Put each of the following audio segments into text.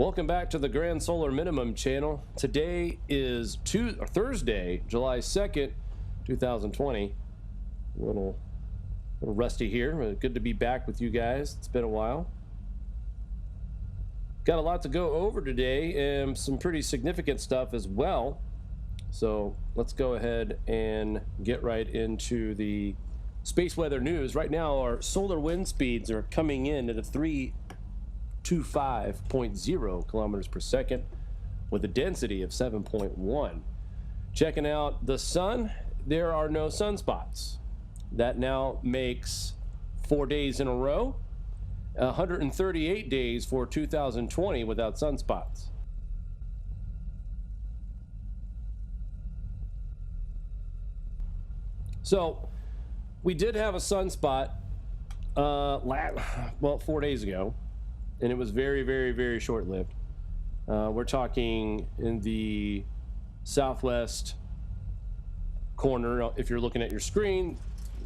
Welcome back to the Grand Solar Minimum channel. Today is Thursday, July 2nd, 2020. A little rusty here. Good to be back with you guys. It's been a while. Got a lot to go over today and some pretty significant stuff as well. So let's go ahead and get right into the space weather news. Right now, our solar wind speeds are coming in at a 325.0 kilometers per second with a density of 7.1. Checking out the sun, there are no sunspots. That now makes 4 days in a row, 138 days for 2020 without sunspots. So we did have a sunspot 4 days ago, and it was very short-lived. We're talking in the southwest corner. If you're looking at your screen,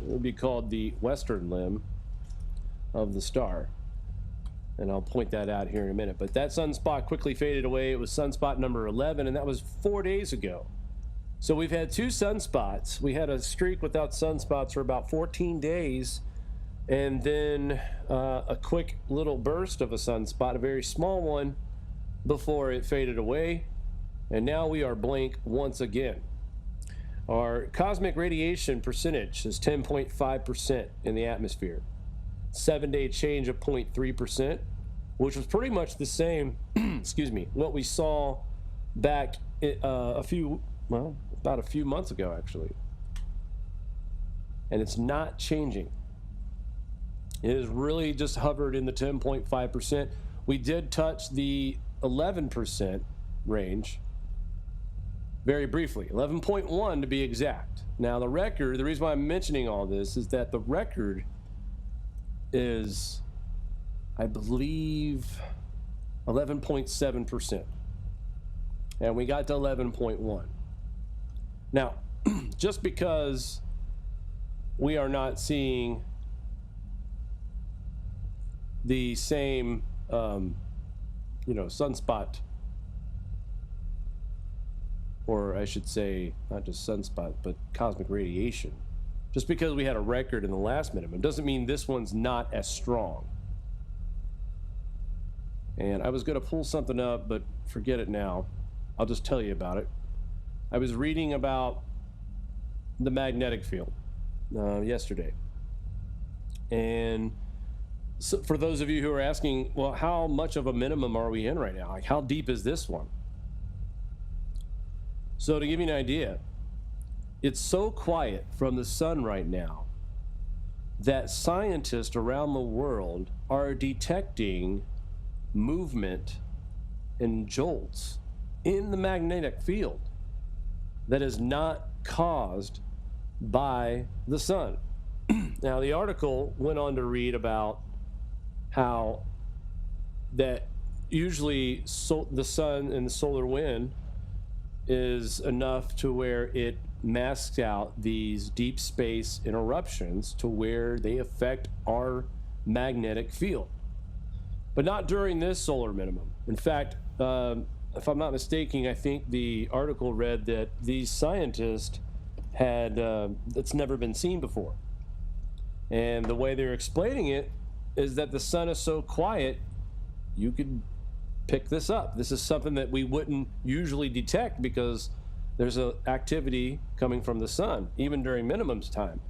it would be called the western limb of the star, and I'll point that out here in a minute. But that sunspot quickly faded away. It was sunspot number 11, and that was 4 days ago. So we've had two sunspots. We had a streak without sunspots for about 14 days, and then a quick little burst of a sunspot, a very small one, before it faded away. And now we are blank once again. Our cosmic radiation percentage is 10.5% in the atmosphere. 7-day change of 0.3%, which was pretty much the same, excuse me, what we saw back about a few months ago, actually. And it's not changing. It has really just hovered in the 10.5%. We did touch the 11% range very briefly, 11.1 to be exact. Now the record, the reason why I'm mentioning all this is that the record is, I believe, 11.7%. And we got to 11.1. Now, just because we are not seeing the same, sunspot, or I should say, not just sunspot, but cosmic radiation, just because we had a record in the last minimum doesn't mean this one's not as strong. And I was going to pull something up, but forget it now. I'll just tell you about it. I was reading about the magnetic field yesterday. And so for those of you who are asking, well, how much of a minimum are we in right now? Like, how deep is this one? So to give you an idea, it's so quiet from the sun right now that scientists around the world are detecting movement and jolts in the magnetic field that is not caused by the sun. Now, the article went on to read about how that usually the sun and the solar wind is enough to where it masks out these deep space interruptions to where they affect our magnetic field, but not during this solar minimum. In fact, if I'm not mistaken, I think the article read that these scientists had it's never been seen before. And the way they're explaining it is that the sun is so quiet, you could pick this up. This is something that we wouldn't usually detect because there's an activity coming from the sun, even during minimums time.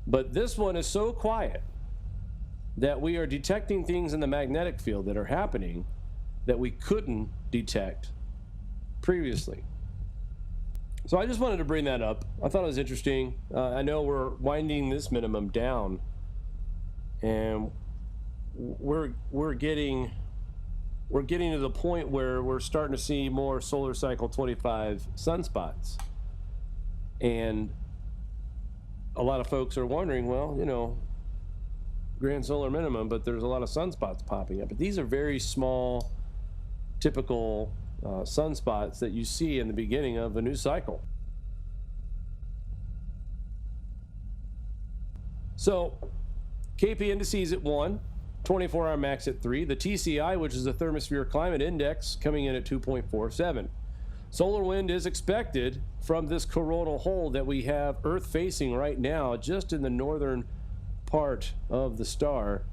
But this one is so quiet that we are detecting things in the magnetic field that are happening that we couldn't detect previously. So I just wanted to bring that up. I thought it was interesting. I know we're winding this minimum down, and we're getting to the point where we're starting to see more solar cycle 25 sunspots. And a lot of folks are wondering, well, grand solar minimum, but there's a lot of sunspots popping up. But these are very small, typical sunspots that you see in the beginning of a new cycle. So KP indices at 1, 24-hour max at 3. The TCI, which is the Thermosphere Climate Index, coming in at 2.47. Solar wind is expected from this coronal hole that we have Earth facing right now, just in the northern part of the star.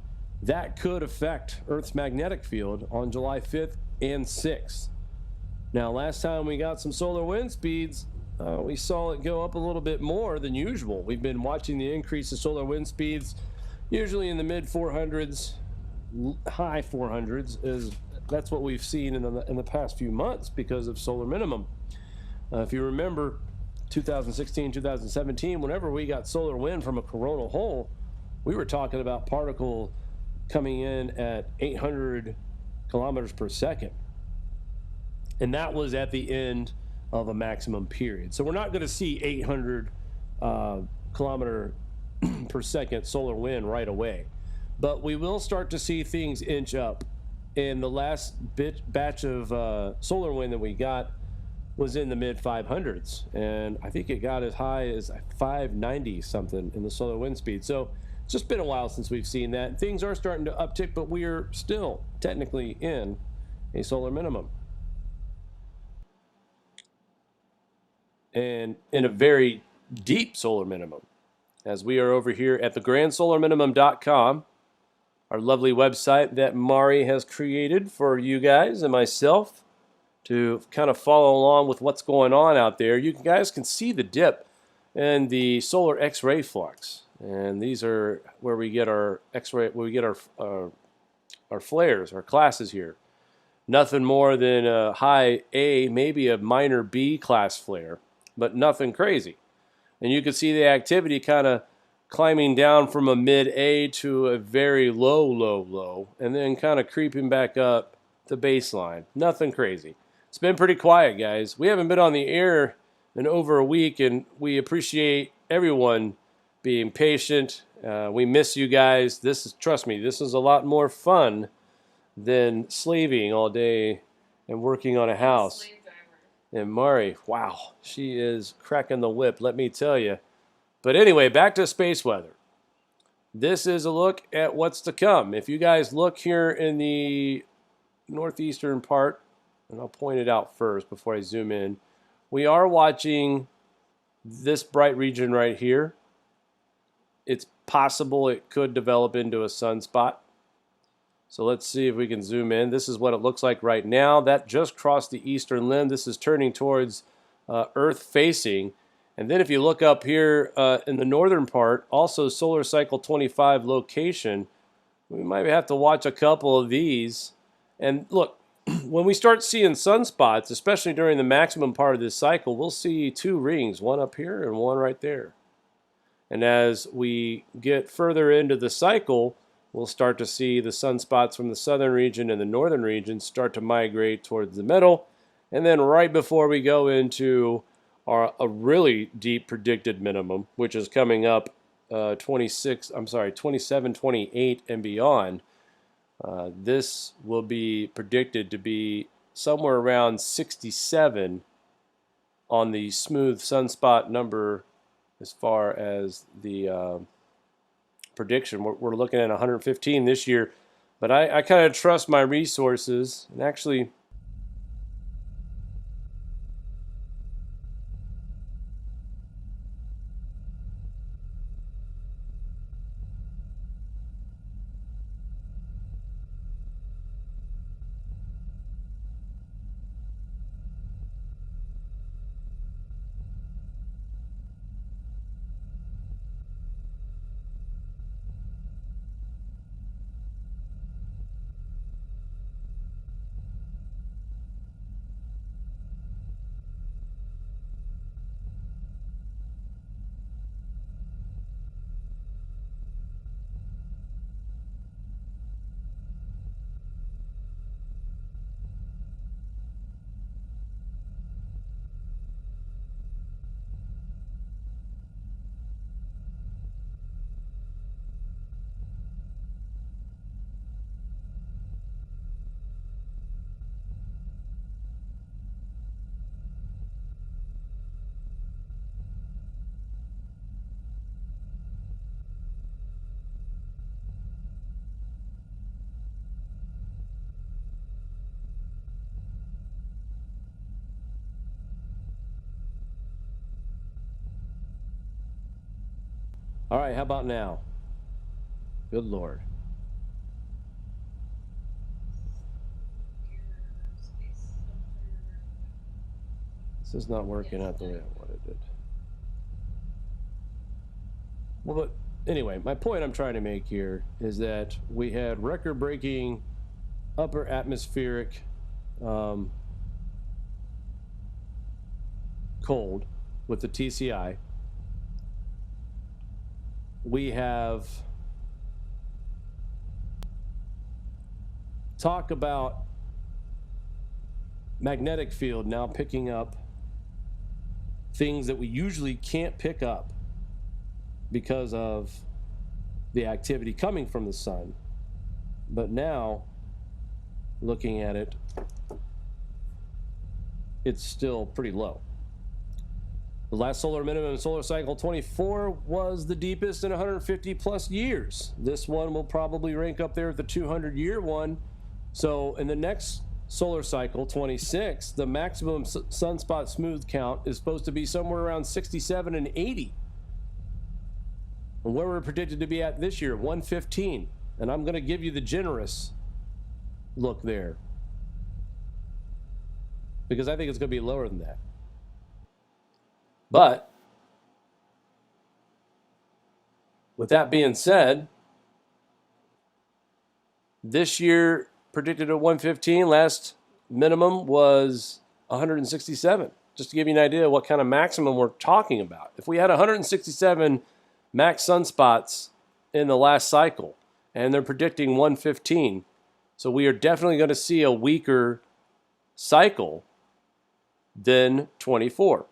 That could affect Earth's magnetic field on July 5th and 6th. Now, last time we got some solar wind speeds, we saw it go up a little bit more than usual. We've been watching the increase of solar wind speeds, usually in the mid 400s, high 400s. That's what we've seen in the past few months because of solar minimum. If you remember 2016, 2017, whenever we got solar wind from a coronal hole, we were talking about particle coming in at 800 kilometers per second. And that was at the end of a maximum period. So we're not going to see 800 kilometer per second solar wind right away. But we will start to see things inch up. And the last batch of solar wind that we got was in the mid 500s. And I think it got as high as 590 something in the solar wind speed. So it's just been a while since we've seen that. Things are starting to uptick, but we are still technically in a solar minimum. And in a very deep solar minimum, as we are over here at thegrandsolarminimum.com, our lovely website that Mari has created for you guys and myself to kind of follow along with what's going on out there. You guys can see the dip in the solar X-ray flux, and these are where we get our X-ray, where we get our flares, our classes here. Nothing more than a high A, maybe a minor B class flare, but nothing crazy. And you can see the activity kind of climbing down from a mid A to a very low, and then kind of creeping back up the baseline. Nothing crazy. It's been pretty quiet, guys. We haven't been on the air in over a week, and we appreciate everyone being patient. We miss you guys. Trust me, this is a lot more fun than slaving all day and working on a house. And Mari, wow, she is cracking the whip, let me tell you. But anyway, back to space weather. This is a look at what's to come. If you guys look here in the northeastern part, and I'll point it out first before I zoom in, we are watching this bright region right here. It's possible it could develop into a sunspot. So let's see if we can zoom in. This is what it looks like right now. That just crossed the eastern limb. This is turning towards Earth facing. And then if you look up here in the northern part, also solar cycle 25 location, we might have to watch a couple of these. And look, when we start seeing sunspots, especially during the maximum part of this cycle, we'll see two rings, one up here and one right there. And as we get further into the cycle, we'll start to see the sunspots from the southern region and the northern region start to migrate towards the middle. And then right before we go into a really deep predicted minimum, which is coming up 27, 28, and beyond, this will be predicted to be somewhere around 67 on the smooth sunspot number as far as the prediction. We're looking at 115 this year, but I kind of trust my resources, and actually All right, how about now? Good Lord. This is not working out the way I wanted it. Well, but anyway, my point I'm trying to make here is that we had record-breaking upper atmospheric cold with the TCI. We have talk about magnetic field now picking up things that we usually can't pick up because of the activity coming from the sun. But now, looking at it, it's still pretty low. The last solar minimum in solar cycle 24 was the deepest in 150 plus years. This one will probably rank up there at the 200-year one. So in the next solar cycle 26, the maximum sunspot smooth count is supposed to be somewhere around 67 and 80. And where we're predicted to be at this year, 115. And I'm going to give you the generous look there, because I think it's going to be lower than that. But with that being said, this year predicted at 115, last minimum was 167. Just to give you an idea of what kind of maximum we're talking about. If we had 167 max sunspots in the last cycle, and they're predicting 115, so we are definitely going to see a weaker cycle than 24.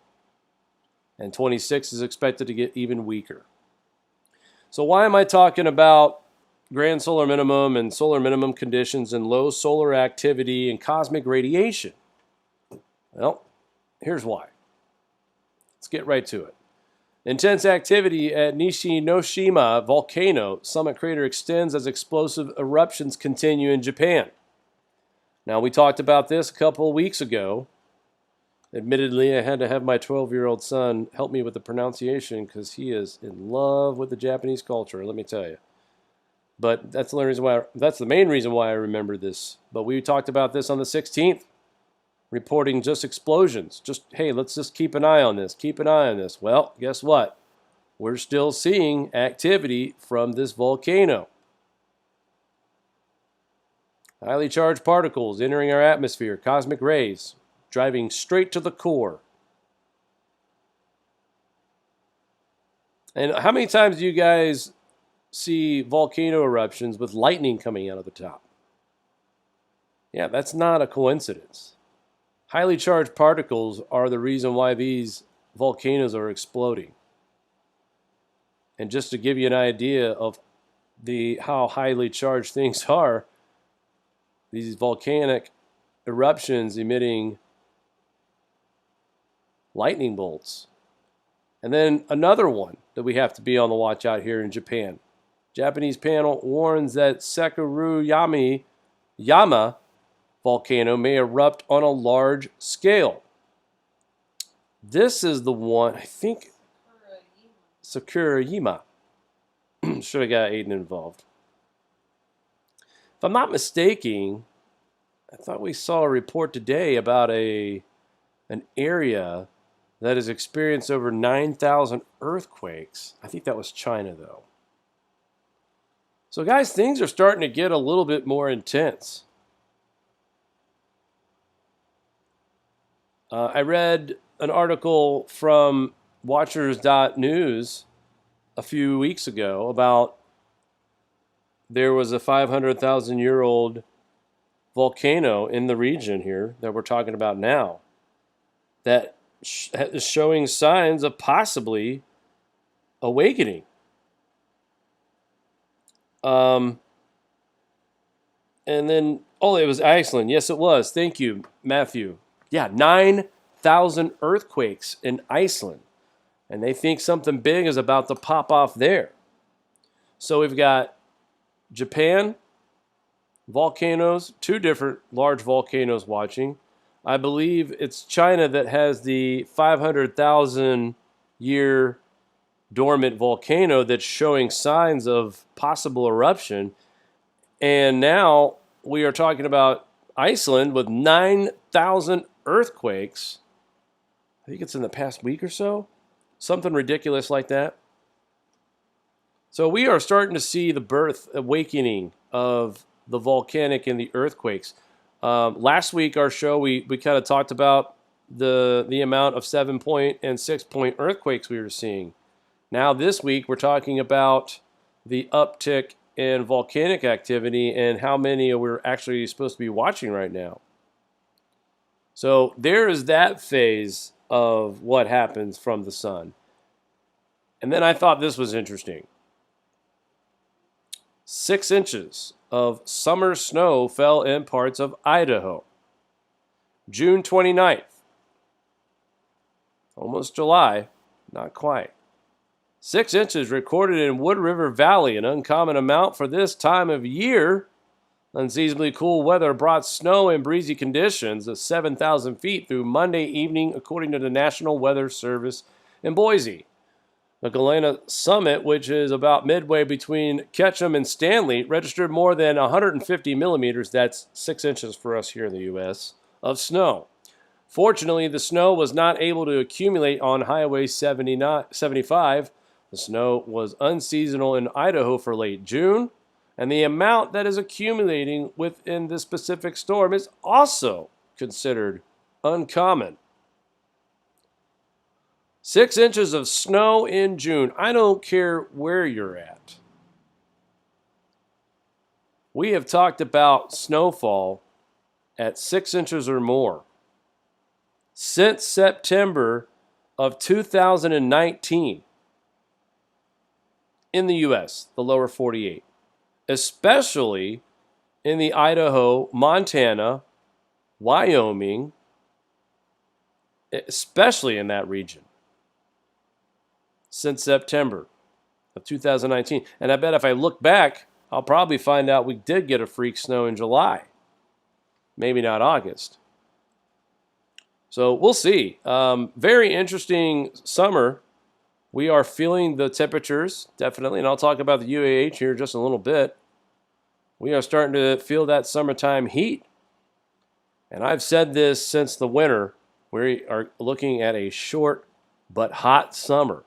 And 26 is expected to get even weaker. So why am I talking about grand solar minimum and solar minimum conditions and low solar activity and cosmic radiation? Well, here's why. Let's get right to it. Intense activity at Nishinoshima volcano summit crater extends as explosive eruptions continue in Japan. Now, we talked about this a couple of weeks ago. Admittedly, I had to have my 12-year-old son help me with the pronunciation because he is in love with the Japanese culture, let me tell you. But that's the main reason why I remember this. But we talked about this on the 16th, reporting just explosions. Just, hey, let's just keep an eye on this, keep an eye on this. Well, guess what? We're still seeing activity from this volcano. Highly charged particles entering our atmosphere, cosmic rays, driving straight to the core. And how many times do you guys see volcano eruptions with lightning coming out of the top? Yeah, that's not a coincidence. Highly charged particles are the reason why these volcanoes are exploding. And just to give you an idea of how highly charged things are, these volcanic eruptions emitting lightning bolts. And then another one that we have to be on the watch out here in Japan. Japanese panel warns that Sakuruyama volcano may erupt on a large scale. This is the one, I think, Sakuruyama. Should have got Aiden involved. If I'm not mistaken, I thought we saw a report today about an area that has experienced over 9,000 earthquakes. I think that was China, though. So, guys, things are starting to get a little bit more intense. I read an article from Watchers.news a few weeks ago about there was a 500,000-year-old volcano in the region here that we're talking about now that is showing signs of possibly awakening. And then, oh, it was Iceland. Yes, it was. Thank you, Matthew. Yeah, 9,000 earthquakes in Iceland. And they think something big is about to pop off there. So we've got Japan, volcanoes, two different large volcanoes watching. I believe it's China that has the 500,000 year dormant volcano that's showing signs of possible eruption. And now we are talking about Iceland with 9,000 earthquakes. I think it's in the past week or so. Something ridiculous like that. So we are starting to see the birth, awakening of the volcanic and the earthquakes. Last week, our show, we kind of talked about the amount of 7-point and 6-point earthquakes we were seeing. Now this week, we're talking about the uptick in volcanic activity and how many we're actually supposed to be watching right now. So there is that phase of what happens from the sun. And then I thought this was interesting. 6 inches of summer snow fell in parts of Idaho. June 29th. Almost July, not quite. 6 inches recorded in Wood River Valley, an uncommon amount for this time of year. Unseasonably cool weather brought snow and breezy conditions of 7,000 feet through Monday evening, according to the National Weather Service in Boise. The Galena Summit, which is about midway between Ketchum and Stanley, registered more than 150 millimeters, that's 6 inches for us here in the U.S., of snow. Fortunately, the snow was not able to accumulate on Highway 75. The snow was unseasonal in Idaho for late June, and the amount that is accumulating within this specific storm is also considered uncommon. 6 inches of snow in June. I don't care where you're at. We have talked about snowfall at 6 inches or more since September of 2019 in the U.S., the lower 48, especially in the Idaho, Montana, Wyoming, especially in that region. Since September of 2019. And I bet if I look back, I'll probably find out we did get a freak snow in July. Maybe not August. So we'll see. Very interesting summer. We are feeling the temperatures, definitely. And I'll talk about the UAH here just a little bit. We are starting to feel that summertime heat. And I've said this since the winter. We are looking at a short but hot summer.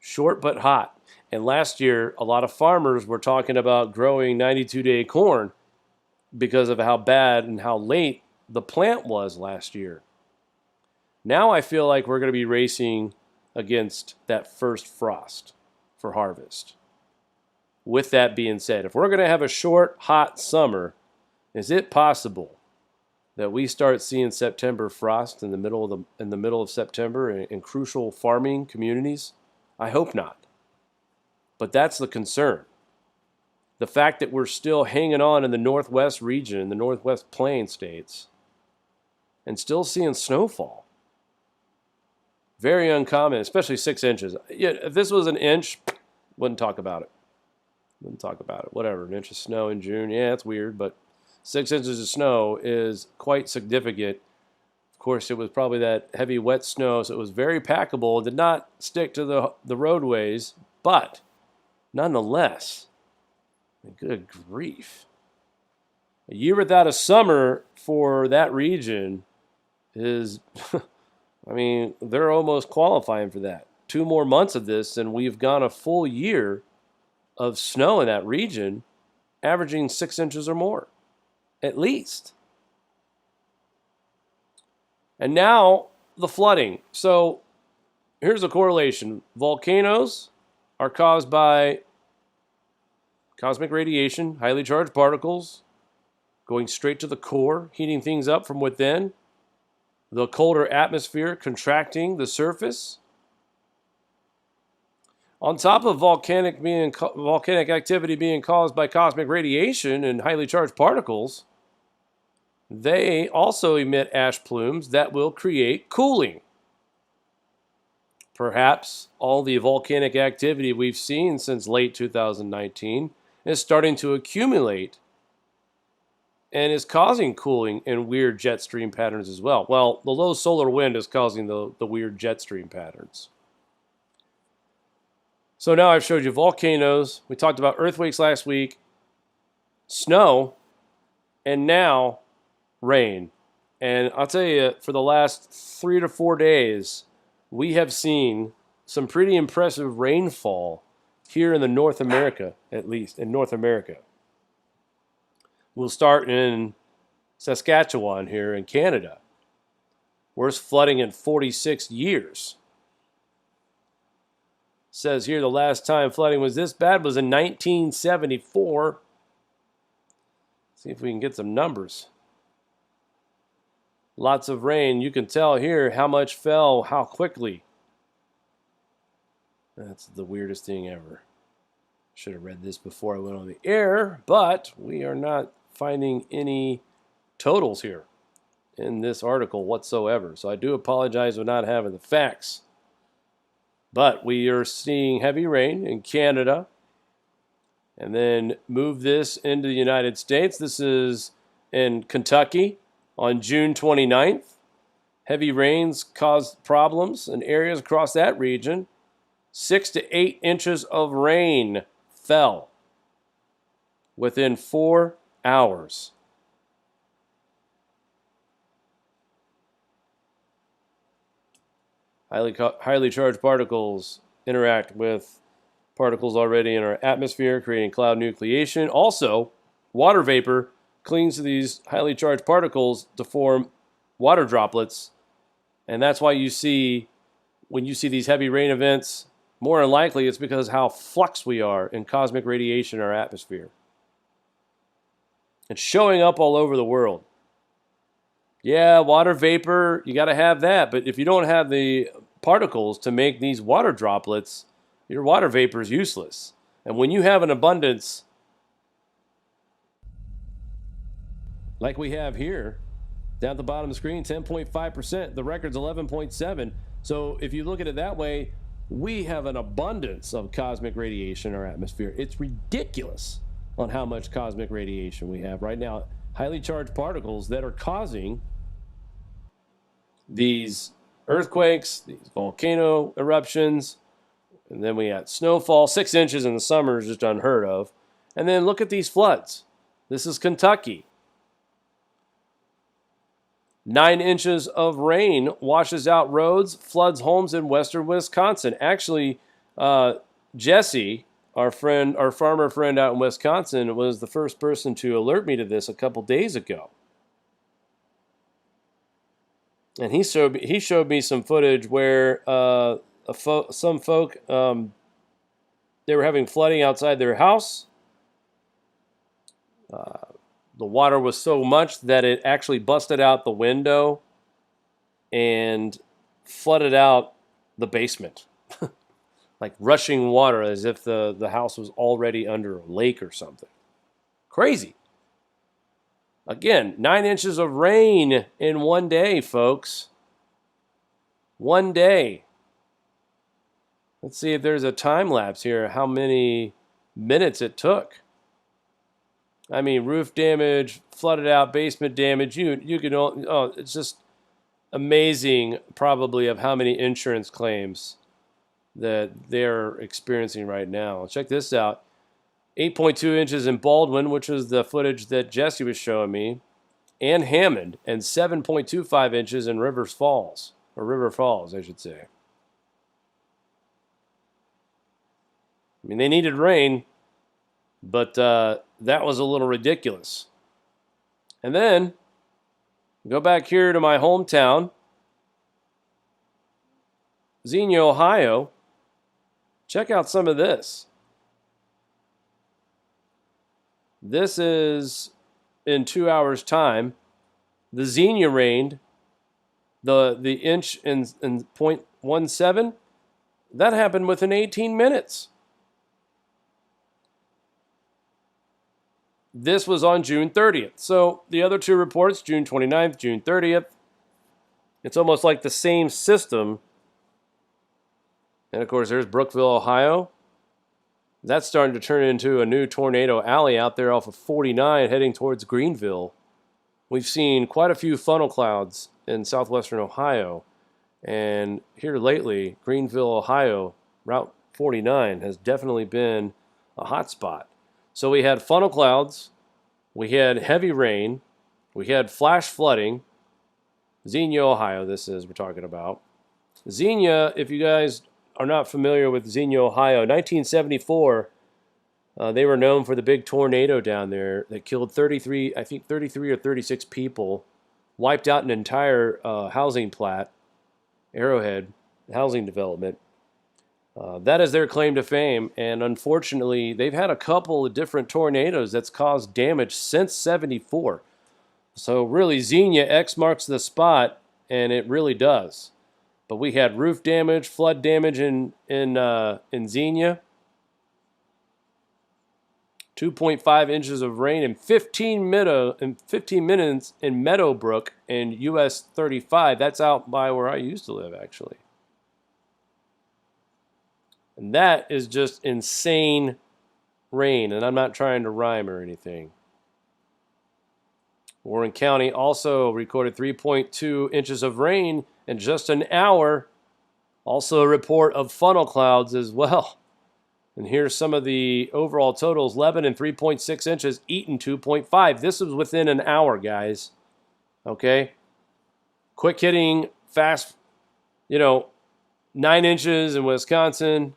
Short but hot. And last year, a lot of farmers were talking about growing 92-day corn because of how bad and how late the plant was last year. Now I feel like we're going to be racing against that first frost for harvest. With that being said, if we're going to have a short, hot summer, is it possible that we start seeing September frost in the middle of September in crucial farming communities? I hope not. But that's the concern. The fact that we're still hanging on in the Northwest region, in the Northwest Plain states, and still seeing snowfall. Very uncommon, especially 6 inches. Yeah, if this was an inch, wouldn't talk about it. Whatever, an inch of snow in June, yeah, it's weird, but 6 inches of snow is quite significant. Of course, it was probably that heavy, wet snow, so it was very packable. It did not stick to the roadways, but nonetheless, good grief. A year without a summer for that region is, I mean, they're almost qualifying for that. 2 more months of this, and we've gone a full year of snow in that region, averaging 6 inches or more, at least. And now the flooding. So here's a correlation. Volcanoes are caused by cosmic radiation, highly charged particles, going straight to the core, heating things up from within. The colder atmosphere contracting the surface. On top of volcanic activity being caused by cosmic radiation and highly charged particles, they also emit ash plumes that will create cooling. Perhaps all the volcanic activity we've seen since late 2019 is starting to accumulate and is causing cooling and weird jet stream patterns as well. Well, the low solar wind is causing the weird jet stream patterns. So now I've showed you volcanoes. We talked about earthquakes last week, snow, and now rain. And I'll tell you, for the last 3 to 4 days, we have seen some pretty impressive rainfall here in the North America, at least in North America. We'll start in Saskatchewan here in Canada. Worst flooding in 46 years. Says here the last time flooding was this bad was in 1974. See if we can get some numbers. Lots of rain. You can tell here how much fell, how quickly. That's the weirdest thing ever. Should have read this before I went on the air, but we are not finding any totals here in this article whatsoever. So I do apologize for not having the facts. But we are seeing heavy rain in Canada. And then move this into the United States. This is in Kentucky on June 29th. Heavy rains caused problems in areas across that region. 6 to 8 inches of rain fell within 4 hours. Highly charged particles interact with particles already in our atmosphere, creating cloud nucleation. Also, water vapor clings to these highly charged particles to form water droplets. And that's why you see, when you see these heavy rain events, more than likely it's because how flux we are in cosmic radiation in our atmosphere. It's showing up all over the world. Yeah, water vapor, you got to have that. But if you don't have the particles to make these water droplets, your water vapor is useless. And when you have an abundance like we have here, down at the bottom of the screen, 10.5%. The record's 11.7. So if you look at it that way, we have an abundance of cosmic radiation in our atmosphere. It's ridiculous on how much cosmic radiation we have right now. Highly charged particles that are causing these earthquakes, these volcano eruptions, and then we had snowfall. 6 inches in the summer is just unheard of. And then look at these floods. This is Kentucky. 9 inches of rain washes out roads, floods homes in western Wisconsin. Actually, Jesse, our farmer friend out in Wisconsin, was the first person to alert me to this a couple days ago. And he showed me some footage where some folk, they were having flooding outside their house. The water was so much that it actually busted out the window and flooded out the basement. Like rushing water as if the house was already under a lake or something. Crazy. Again, 9 inches of rain in one day, folks. One day. Let's see if there's a time lapse here, how many minutes it took. I mean, roof damage, flooded out, basement damage. You can, it's just amazing probably of how many insurance claims that they're experiencing right now. Check this out. 8.2 inches in Baldwin, which is the footage that Jesse was showing me, and Hammond, and 7.25 inches in River Falls, I should say. I mean, they needed rain, but that was a little ridiculous. And then, go back here to my hometown, Xenia, Ohio. Check out some of this. This is in 2 hours' time. The Xenia rained the inch in 0.17. That happened within 18 minutes. This was on June 30th. So the other two reports, June 29th, June 30th, it's almost like the same system. And of course, there's Brookville, Ohio. That's starting to turn into a new tornado alley out there off of 49 heading towards Greenville. We've seen quite a few funnel clouds in southwestern Ohio. And here lately, Greenville, Ohio, Route 49 has definitely been a hot spot. So we had funnel clouds, we had heavy rain, we had flash flooding. Xenia, Ohio, this is we're talking about. Xenia, if you guys are not familiar with Xenia, Ohio, 1974, they were known for the big tornado down there that killed 33 or 36 people, wiped out an entire housing plat, Arrowhead housing development. That is their claim to fame, and unfortunately, they've had a couple of different tornadoes that's caused damage since 74. So really, Xenia X marks the spot, and it really does. But we had roof damage, flood damage in Xenia. 2.5 inches of rain in 15 minutes in Meadowbrook in US 35. That's out by where I used to live, actually. And that is just insane rain, and I'm not trying to rhyme or anything. Warren County also recorded 3.2 inches of rain in just an hour. Also a report of funnel clouds as well. And here's some of the overall totals. Lebanon 3.6 inches, Eaton 2.5. This was within an hour, guys. Okay? Quick hitting, fast, 9 inches in Wisconsin.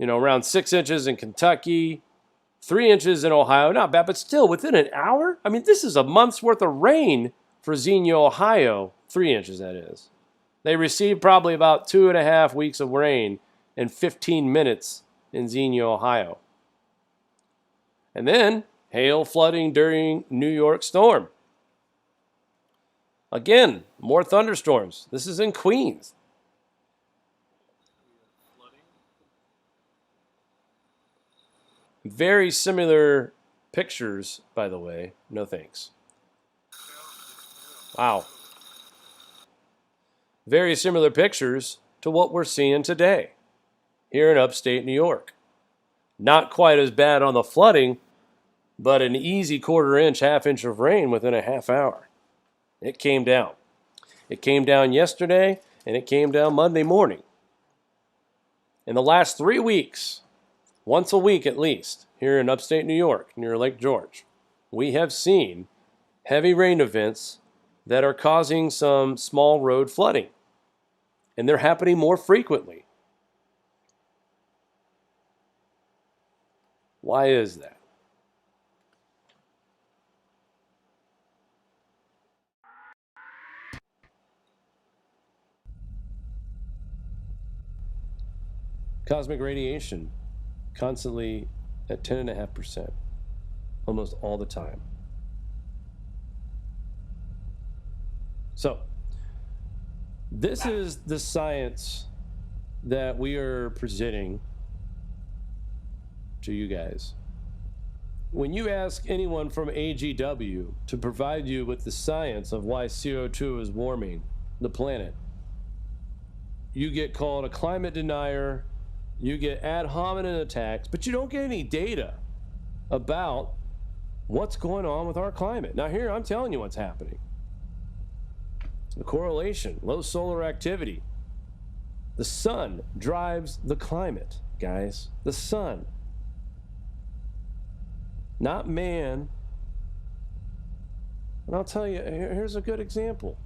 Around 6 inches in Kentucky. 3 inches in Ohio. Not bad, but still within an hour? I mean, this is a month's worth of rain for Xenia, Ohio. 3 inches, that is. They received probably about 2.5 weeks of rain in 15 minutes in Xenia, Ohio. And then hail flooding during New York storm. Again, more thunderstorms. This is in Queens. Very similar pictures, by the way. No thanks. Wow. Very similar pictures to what we're seeing today here in upstate New York. Not quite as bad on the flooding, but an easy 1/4 inch, 1/2 inch of rain within a half hour. It came down. It came down yesterday, and it came down Monday morning. In the last 3 weeks, once a week at least, here in upstate New York, near Lake George, we have seen heavy rain events that are causing some small road flooding. And they're happening more frequently. Why is that? Cosmic radiation, constantly at 10.5%, almost all the time. So, this is the science that we are presenting to you guys. When you ask anyone from AGW to provide you with the science of why CO2 is warming the planet, you get called a climate denier, you get ad hominem attacks, but you don't get any data about what's going on with our climate. Now here, I'm telling you what's happening. The correlation, low solar activity. The sun drives the climate, guys. The sun. Not man. And I'll tell you, here's a good example.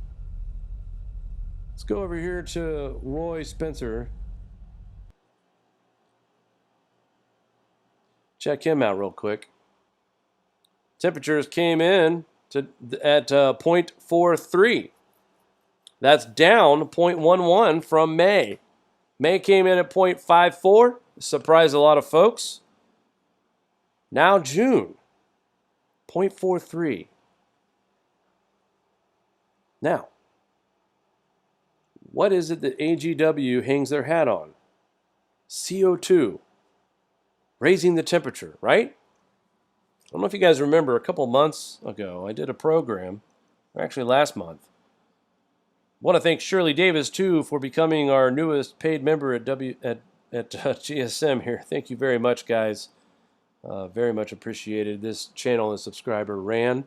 Let's go over here to Roy Spencer. Check him out real quick. Temperatures came in at 0.43. That's down 0.11 from May. May came in at 0.54. Surprised a lot of folks. Now June, 0.43. Now, what is it that AGW hangs their hat on? CO2. Raising the temperature, right? I don't know if you guys remember, a couple months ago, I did a program, or actually last month. I want to thank Shirley Davis, too, for becoming our newest paid member at GSM here. Thank you very much, guys. Very much appreciated. This channel and subscriber ran.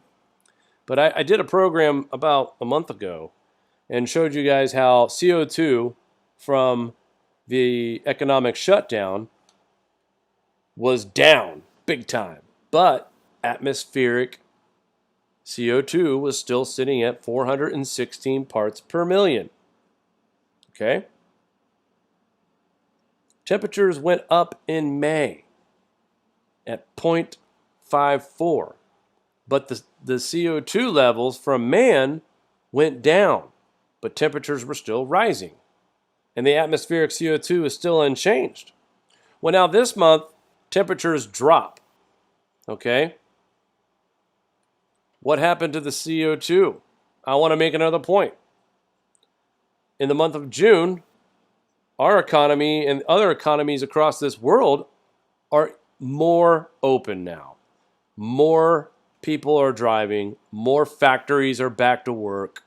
But I did a program about a month ago and showed you guys how CO2 from the economic shutdown was down big time. But atmospheric CO2 was still sitting at 416 parts per million. Okay? Temperatures went up in May at 0.54. But the CO2 levels from man went down, but temperatures were still rising. And the atmospheric CO2 is still unchanged. Well, now this month, temperatures drop. Okay? What happened to the CO2? I want to make another point. In the month of June, our economy and other economies across this world are more open now. More people are driving, more factories are back to work,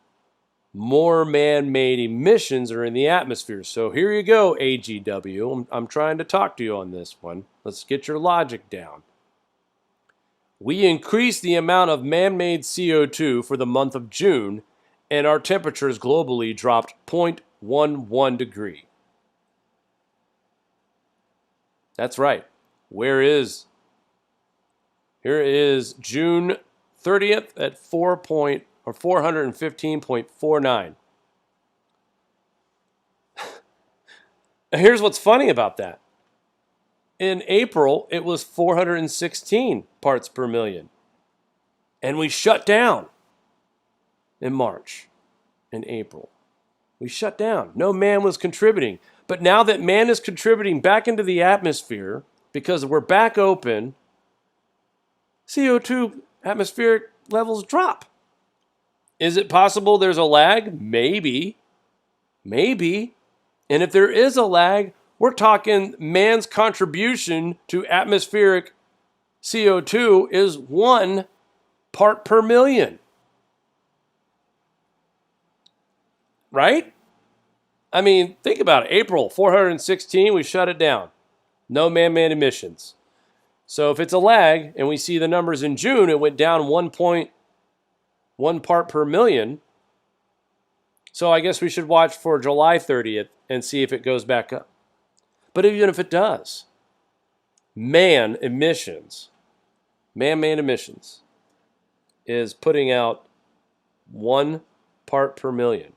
more man-made emissions are in the atmosphere. So here you go, AGW. I'm trying to talk to you on this one. Let's get your logic down. We increased the amount of man-made CO2 for the month of June, and our temperatures globally dropped 0.11 degree. That's right. Here is June 30th at 415.49. Here's what's funny about that. In April, it was 416 parts per million. And we shut down in March, in April. We shut down. No man was contributing. But now that man is contributing back into the atmosphere, because we're back open, CO2 atmospheric levels drop. Is it possible there's a lag? Maybe. Maybe. And if there is a lag, we're talking man's contribution to atmospheric CO2 is 1 part per million. Right? I mean, think about it. April, 416, we shut it down. No man-made emissions. So if it's a lag, and we see the numbers in June, it went down 1.1 part per million. So I guess we should watch for July 30th and see if it goes back up. But even if it does, man-made emissions, is putting out 1 part per million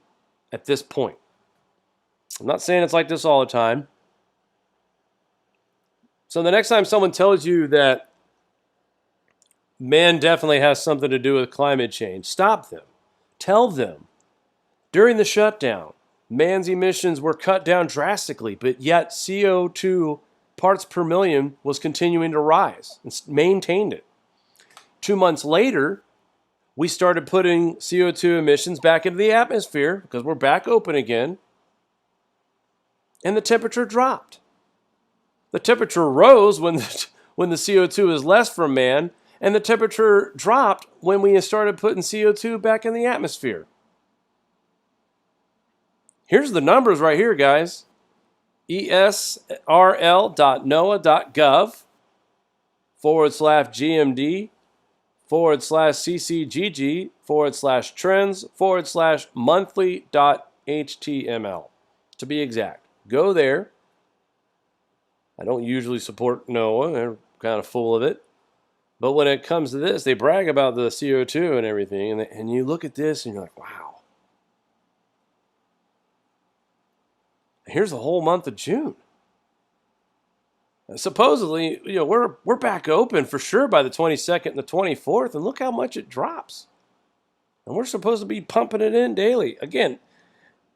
at this point. I'm not saying it's like this all the time. So the next time someone tells you that man definitely has something to do with climate change, stop them. Tell them. During the shutdown, man's emissions were cut down drastically, but yet CO2 parts per million was continuing to rise and maintained it. 2 months later, we started putting CO2 emissions back into the atmosphere because we're back open again, and the temperature dropped. The temperature rose when the CO2 is less from man, and the temperature dropped when we started putting CO2 back in the atmosphere. Here's the numbers right here, guys. esrl.noaa.gov/GMD/trends/monthly.html. To be exact. Go there. I don't usually support NOAA. They're kind of full of it. But when it comes to this, they brag about the CO2 and everything. And you look at this and you're like, wow. Here's the whole month of June. Supposedly, we're back open for sure by the 22nd and the 24th. And look how much it drops. And we're supposed to be pumping it in daily. Again,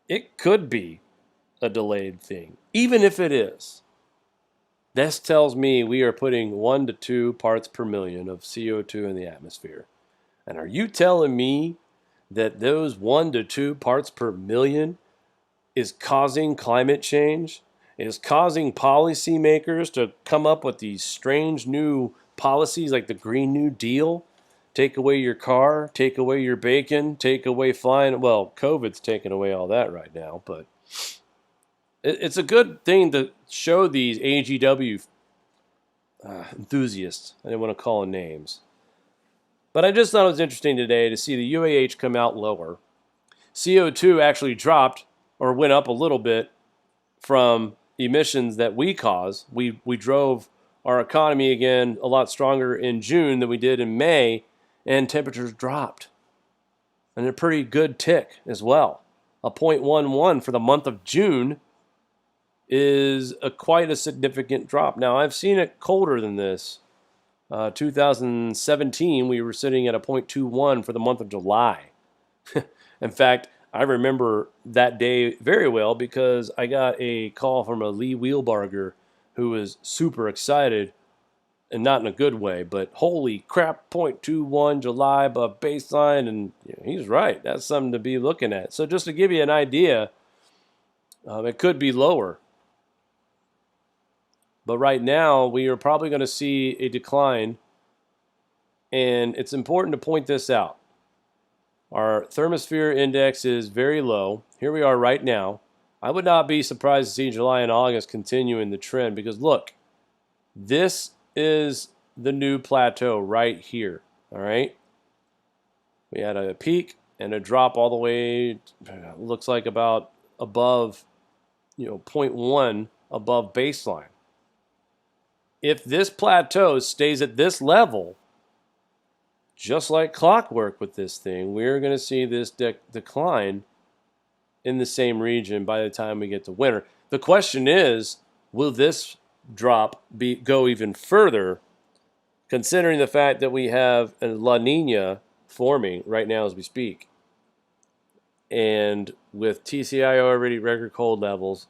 it could be a delayed thing. Even if it is. This tells me we are putting 1 to 2 parts per million of CO2 in the atmosphere. And are you telling me that those 1 to 2 parts per million is causing climate change? Is causing policymakers to come up with these strange new policies like the Green New Deal? Take away your car, take away your bacon, take away flying. Well, COVID's taking away all that right now, but it's a good thing to show these AGW enthusiasts. I didn't want to call them names. But I just thought it was interesting today to see the UAH come out lower. CO2 actually dropped or went up a little bit from emissions that we cause. We drove our economy again a lot stronger in June than we did in May, and temperatures dropped. And a pretty good tick as well. A 0.11 for the month of June is quite a significant drop. Now, I've seen it colder than this. 2017, we were sitting at a 0.21 for the month of July. In fact, I remember that day very well because I got a call from a Lee Wheelbarger who was super excited, and not in a good way, but holy crap, 0.21 July above baseline, and he's right. That's something to be looking at. So just to give you an idea, it could be lower. But right now, we are probably going to see a decline, and it's important to point this out. Our Thermosphere Index is very low. Here we are right now. I would not be surprised to see July and August continuing the trend because, look, this is the new plateau right here, all right? We had a peak and a drop all the way, looks like about above, 0.1 above baseline. If this plateau stays at this level, just like clockwork with this thing, we're going to see this decline in the same region by the time we get to winter. The question is, will this drop go even further, considering the fact that we have a La Nina forming right now as we speak? And with TCI already record cold levels,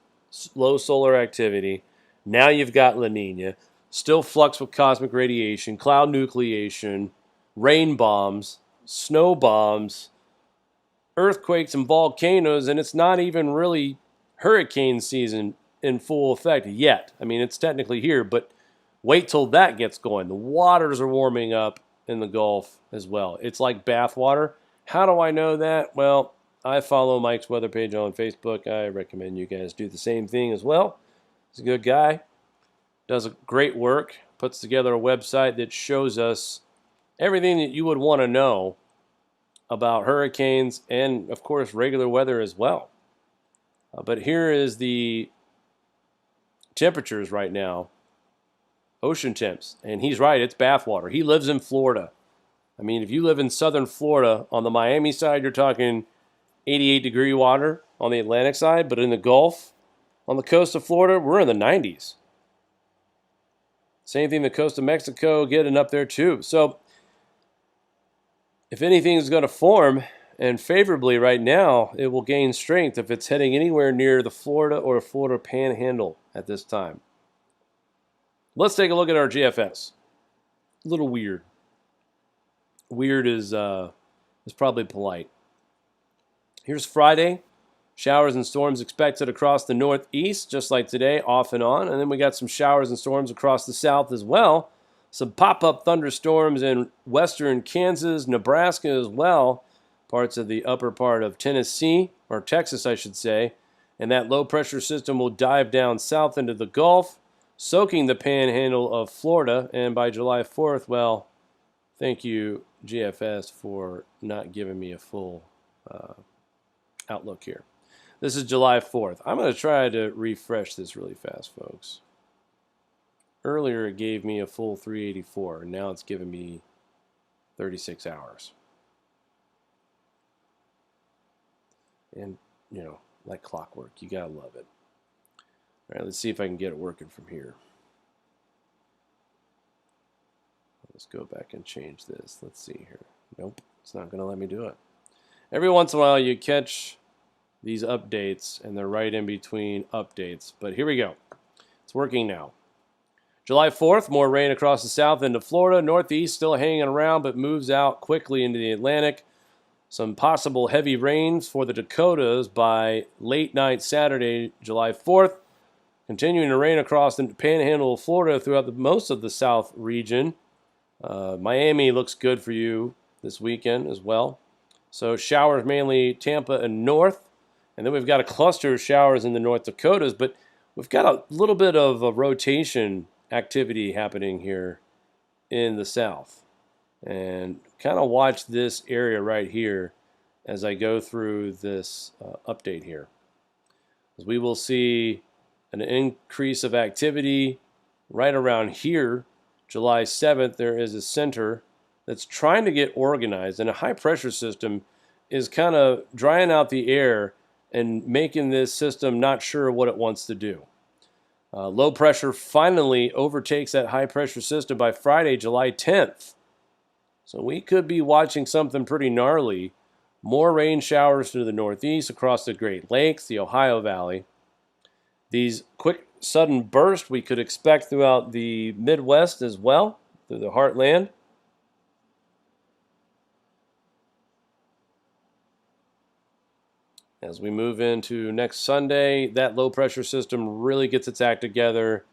low solar activity, now you've got La Nina, still flux with cosmic radiation, cloud nucleation, rain bombs, snow bombs, earthquakes and volcanoes, and it's not even really hurricane season in full effect yet. I mean, it's technically here, but wait till that gets going. The waters are warming up in the Gulf as well. It's like bath water. How do I know that? Well, I follow Mike's weather page on Facebook. I recommend you guys do the same thing as well. He's a good guy. Does a great work. Puts together a website that shows us everything that you would want to know about hurricanes and, of course, regular weather as well. But here is the temperatures right now, ocean temps. And he's right, it's bathwater. He lives in Florida. I mean, if you live in southern Florida, on the Miami side, you're talking 88-degree water on the Atlantic side. But in the Gulf, on the coast of Florida, we're in the 90s. Same thing the coast of Mexico, getting up there too. So if anything is going to form, and favorably right now, it will gain strength if it's heading anywhere near the Florida or Florida Panhandle at this time. Let's take a look at our GFS. A little weird. Weird is probably polite. Here's Friday. Showers and storms expected across the northeast, just like today, off and on. And then we got some showers and storms across the south as well. Some pop-up thunderstorms in western Kansas, Nebraska as well. Parts of the upper part of Tennessee, or Texas, I should say. And that low-pressure system will dive down south into the Gulf, soaking the panhandle of Florida. And by July 4th, well, thank you, GFS, for not giving me a full outlook here. This is July 4th. I'm going to try to refresh this really fast, folks. Earlier, it gave me a full 384, and now it's giving me 36 hours. And, like clockwork, you got to love it. All right, let's see if I can get it working from here. Let's go back and change this. Let's see here. Nope, it's not going to let me do it. Every once in a while, you catch these updates, and they're right in between updates. But here we go. It's working now. July 4th, more rain across the south into Florida. Northeast still hanging around, but moves out quickly into the Atlantic. Some possible heavy rains for the Dakotas by late night Saturday, July 4th. Continuing to rain across the panhandle of Florida throughout most of the south region. Miami looks good for you this weekend as well. So showers mainly Tampa and north. And then we've got a cluster of showers in the North Dakotas, but we've got a little bit of a rotation activity happening here in the south. And kind of watch this area right here as I go through this update here. As we will see an increase of activity right around here. July 7th, there is a center that's trying to get organized, and a high pressure system is kind of drying out the air and making this system not sure what it wants to do. Low pressure finally overtakes that high pressure system by Friday, July 10th. So we could be watching something pretty gnarly. More rain showers to the northeast across the Great Lakes, the Ohio Valley. These quick, sudden bursts we could expect throughout the Midwest as well, through the heartland. As we move into next Sunday, that low pressure system really gets its act together,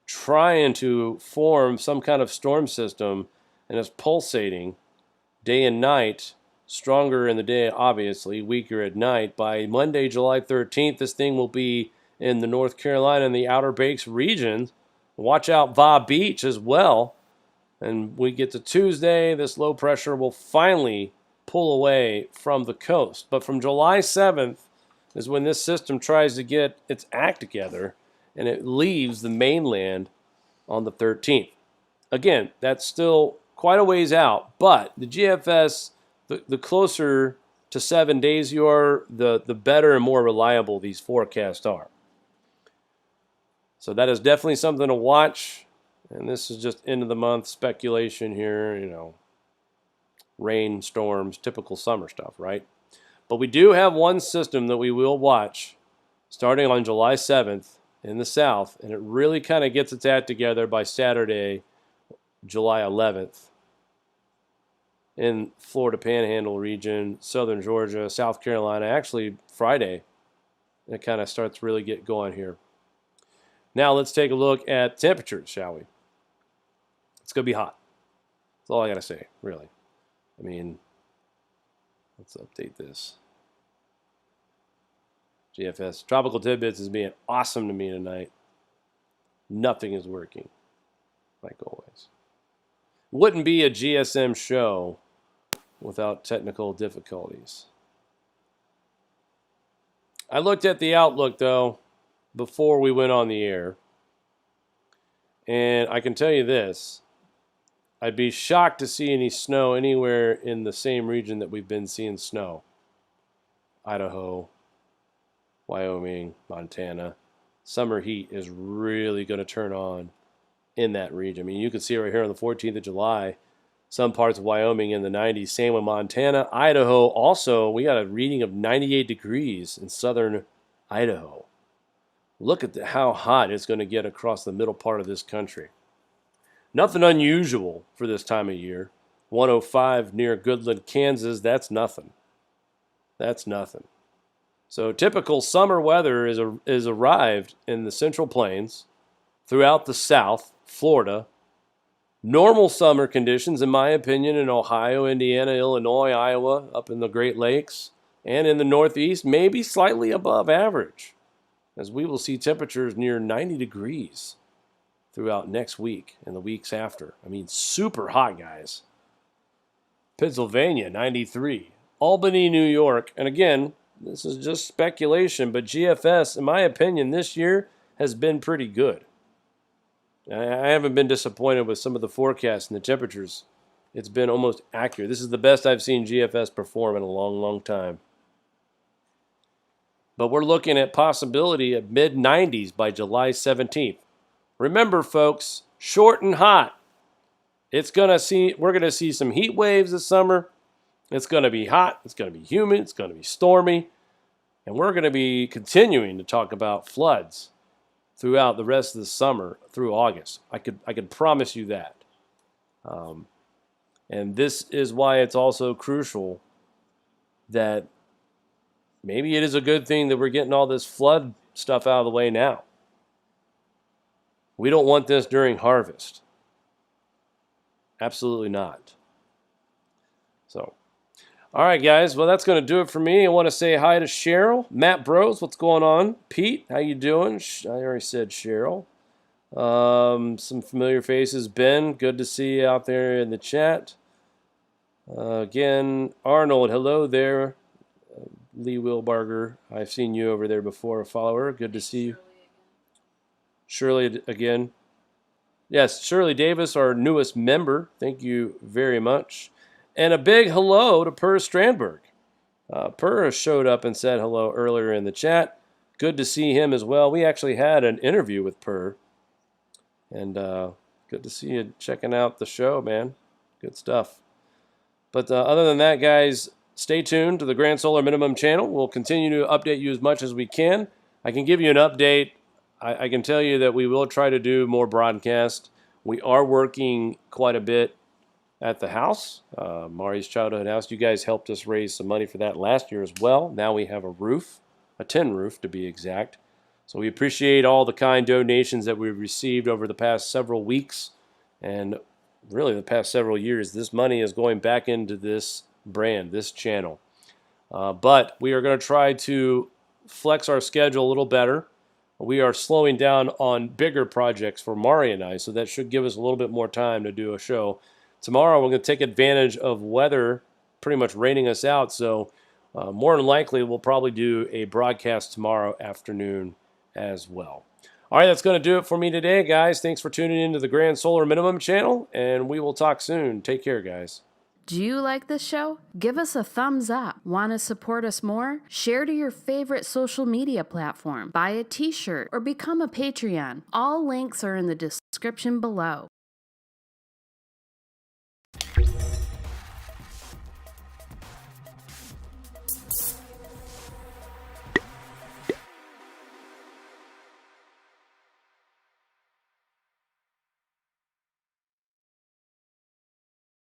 trying to form some kind of storm system, and it's pulsating day and night, stronger in the day, obviously, weaker at night. By Monday, July 13th, this thing will be in the North Carolina and the Outer Banks region. Watch out Va Beach as well. And we get to Tuesday, this low pressure will finally pull away from the coast. But from July 7th is when this system tries to get its act together, and it leaves the mainland on the 13th. Again, that's still quite a ways out, but the GFS, the closer to 7 days you are, the better and more reliable these forecasts are. So that is definitely something to watch. And this is just end of the month speculation here, you know, rain, storms, typical summer stuff, right? But we do have one system that we will watch starting on July 7th in the south, and it really kind of gets its act together by Saturday, July 11th in Florida Panhandle region, southern Georgia, South Carolina, actually Friday. It kind of starts to really get going here. Now let's take a look at temperatures, shall we? It's going to be hot. That's all I got to say, really. I mean, let's update this. GFS. Tropical Tidbits is being awesome to me tonight. Nothing is working, like always. Wouldn't be a GSM show without technical difficulties. I looked at the outlook, though, before we went on the air. And I can tell you this. I'd be shocked to see any snow anywhere in the same region that we've been seeing snow. Idaho, Wyoming, Montana. Summer heat is really going to turn on in that region. I mean, you can see right here on the 14th of July, some parts of Wyoming in the 90s. Same with Montana. Idaho also, we got a reading of 98 degrees in southern Idaho. Look at how hot it's going to get across the middle part of this country. Nothing unusual for this time of year. 105 near Goodland, Kansas, that's nothing. That's nothing. So typical summer weather is arrived in the Central Plains, throughout the South, Florida. Normal summer conditions, in my opinion, in Ohio, Indiana, Illinois, Iowa, up in the Great Lakes, and in the Northeast, maybe slightly above average, as we will see temperatures near 90 degrees throughout next week and the weeks after. I mean, super hot, guys. Pennsylvania, 93. Albany, New York. And again, this is just speculation, but GFS, in my opinion, this year has been pretty good. I haven't been disappointed with some of the forecasts and the temperatures. It's been almost accurate. This is the best I've seen GFS perform in a long, long time. But we're looking at possibility of mid-90s by July 17th. Remember, folks, short and hot. We're going to see some heat waves this summer. It's going to be hot. It's going to be humid. It's going to be stormy. And we're going to be continuing to talk about floods throughout the rest of the summer through August. I could promise you that. And this is why it's also crucial that maybe it is a good thing that we're getting all this flood stuff out of the way now. We don't want this during harvest. Absolutely not. So, all right, guys. Well, that's going to do it for me. I want to say hi to Cheryl. Matt Bros, what's going on? Pete, how you doing? I already said Cheryl. Some familiar faces. Ben, good to see you out there in the chat. Again, Arnold, hello there. Lee Wilbarger, I've seen you over there before, a follower. Good to see you. Shirley again. Yes, Shirley Davis, our newest member. Thank you very much. And a big hello to Per Strandberg. Per showed up and said hello earlier in the chat. Good to see him as well. We actually had an interview with Per. And good to see you checking out the show, man. Good stuff. But other than that, guys, stay tuned to the Grand Solar Minimum channel. We'll continue to update you as much as we can. I can give you an update. I can tell you that we will try to do more broadcasts. We are working quite a bit at the house, Mari's childhood house. You guys helped us raise some money for that last year as well. Now we have a roof, a tin roof to be exact. So we appreciate all the kind donations that we've received over the past several weeks and really the past several years. This money is going back into this brand, this channel. But we are going to try to flex our schedule a little better. We are slowing down on bigger projects for Mari and I, so that should give us a little bit more time to do a show. Tomorrow we're going to take advantage of weather pretty much raining us out, so more than likely we'll probably do a broadcast tomorrow afternoon as well. All right, that's going to do it for me today, guys. Thanks for tuning in to the Grand Solar Minimum channel, and we will talk soon. Take care, guys. Do you like this show? Give us a thumbs up. Want to support us more? Share to your favorite social media platform. Buy a t-shirt or become a Patreon. All links are in the description below.